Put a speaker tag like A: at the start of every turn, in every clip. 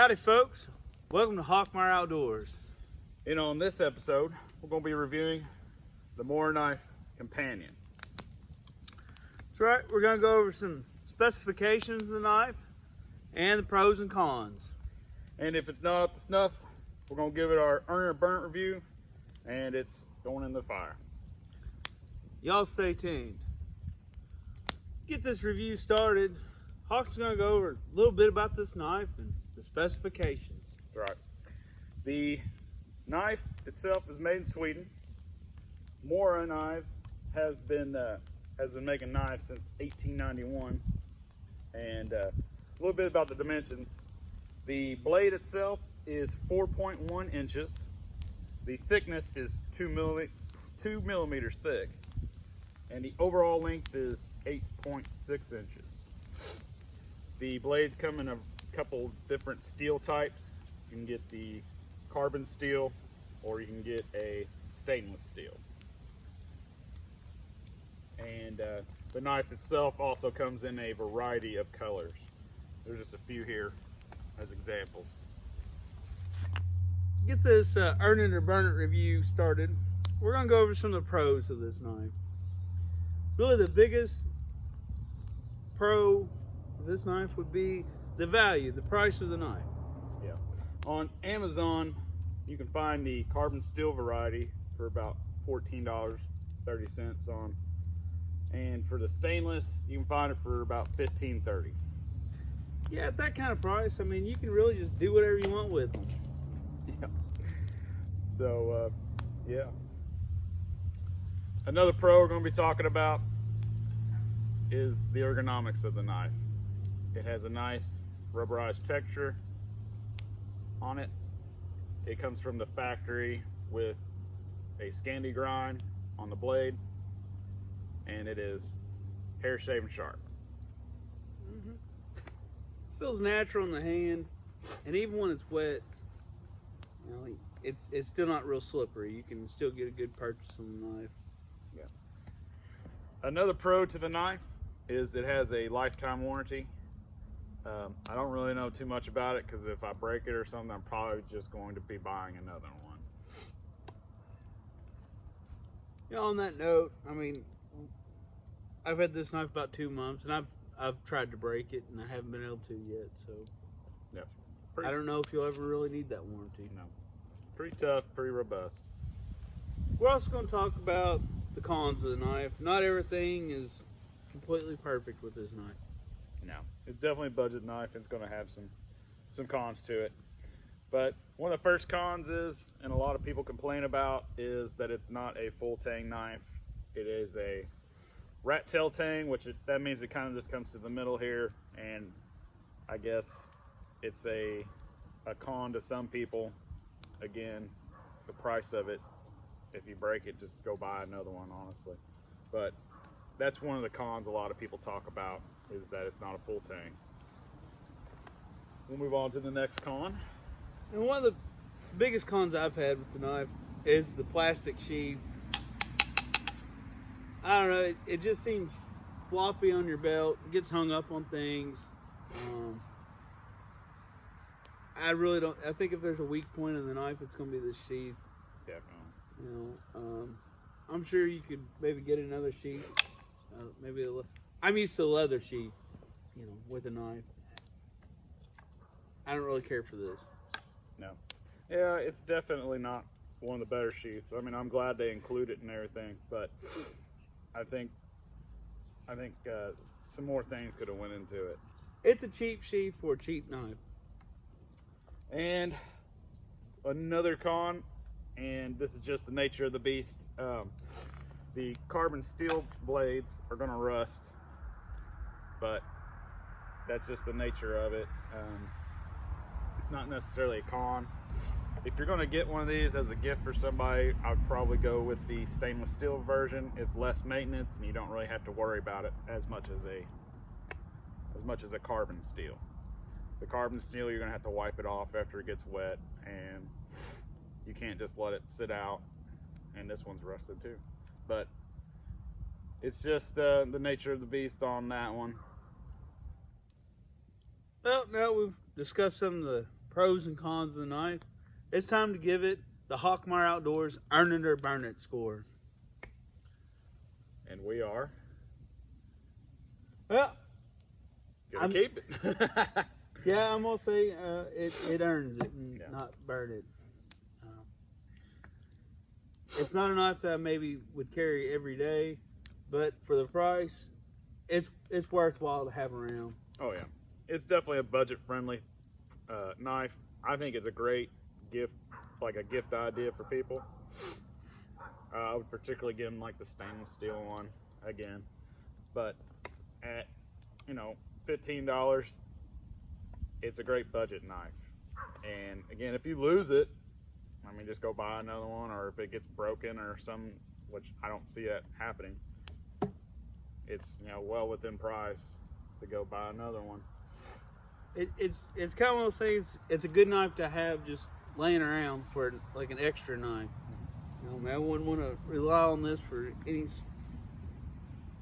A: Howdy folks, welcome to Hawkmire Outdoors.
B: And on this episode, we're going to be reviewing the Morakniv Companion.
A: That's right, we're going to go over some specifications of the knife and the pros and cons.
B: And if it's not up to snuff, we're going to give it our earn or burnt review, and it's going in the fire.
A: Y'all stay tuned. Get this review started. Hawk's going to go over a little bit about this knife and the specifications.
B: That's right. The knife itself is made in Sweden. Morakniv has been making knives since 1891. And a little bit about the dimensions. The blade itself is 4.1 inches. The thickness is 2 millimeters thick. And the overall length is 8.6 inches. The blades come in a couple different steel types. You can get the carbon steel or you can get a stainless steel. And the knife itself also comes in a variety of colors. There's just a few here as examples.
A: Get this earn it or burn it review started. We're going to go over some of the pros of this knife. Really the biggest pro of this knife would be the value, the price of the knife.
B: Yeah. On Amazon, you can find the carbon steel variety for about $14.30 on. And for the stainless, you can find it for about $15.30.
A: Yeah, at that kind of price, I mean, you can really just do whatever you want with them.
B: Yeah. So, yeah. Another pro we're going to be talking about is the ergonomics of the knife. It has a nice rubberized texture on it. It comes from the factory with a Scandi grind on the blade, and it is hair shaven sharp.
A: Feels natural in the hand, and even when it's wet, you know, it's still not real slippery. You can still get a good purchase on the knife.
B: Yeah. Another pro to the knife is it has a lifetime warranty. I don't really know too much about it because if I break it or something, I'm probably just going to be buying another one.
A: You know, on that note, I mean, I've had this knife about 2 months, and I've tried to break it, and I haven't been able to yet. So,
B: Yeah.
A: I don't know if you'll ever really need that warranty.
B: No. Pretty tough, pretty robust.
A: We're also going to talk about the cons of the knife. Not everything is completely perfect with this knife.
B: No, it's definitely a budget knife. It's going to have some cons to it. But one of the first cons is, and a lot of people complain about, is that it's not a full tang knife. It is a rat tail tang, that means it kind of just comes to the middle here, and I guess it's a con to some people. Again, the price of it, if you break it, just go buy another one, honestly. But that's one of the cons a lot of people talk about, is that it's not a full tang. We'll move on to the next con.
A: And one of the biggest cons I've had with the knife is the plastic sheath. I don't know, it just seems floppy on your belt. It gets hung up on things. I really don't. I think if there's a weak point in the knife, it's going to be the sheath.
B: Definitely.
A: You know, I'm sure you could maybe get another sheath. I'm used to a leather sheath, you know, with a knife. I don't really care for this.
B: No. Yeah, it's definitely not one of the better sheaths. I mean, I'm glad they include it and everything, but I think some more things could have went into it.
A: It's a cheap sheath for a cheap knife.
B: And another con, and this is just the nature of the beast, the carbon steel blades are going to rust, but that's just the nature of it. It's not necessarily a con. If you're going to get one of these as a gift for somebody, I'd probably go with the stainless steel version. It's less maintenance, and you don't really have to worry about it as much as a carbon steel. The carbon steel, you're going to have to wipe it off after it gets wet, and you can't just let it sit out. And this one's rusted too. But it's just the nature of the beast on that one.
A: Well, now we've discussed some of the pros and cons of the knife, it's time to give it the Hawkmeyer Outdoors Earn It or Burn It score.
B: And we are
A: Well,
B: gonna keep it.
A: yeah, I'm gonna say it earns it and not burn it. It's not a knife that I maybe would carry every day, but for the price, it's worthwhile to have around.
B: Oh yeah, it's definitely a budget-friendly knife. I think it's a great gift, like a gift idea for people. I would particularly give them like the stainless steel one again, but at $15, it's a great budget knife. And again, if you lose it, I mean, just go buy another one, or if it gets broken or some, which I don't see that happening, it's well within price to go buy another one.
A: It's kind of one of those things. It's a good knife to have just laying around for like an extra knife. I wouldn't want to rely on this for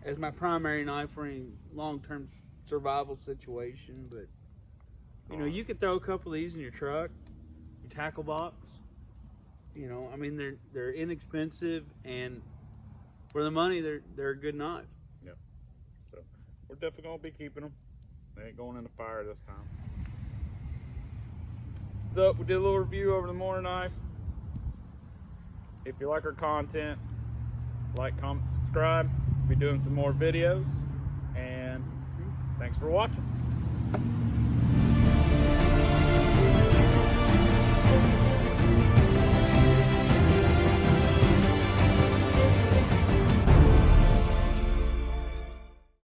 A: as my primary knife for any long-term survival situation. But you could throw a couple of these in your truck, your tackle box. I mean, they're inexpensive, and for the money, they're a good knife.
B: Yep. So we're definitely gonna be keeping them. They ain't going in the fire this time. So we did a little review over the Morakniv knife. If you like our content, like, comment, subscribe. We'll be doing some more videos, and thanks for watching.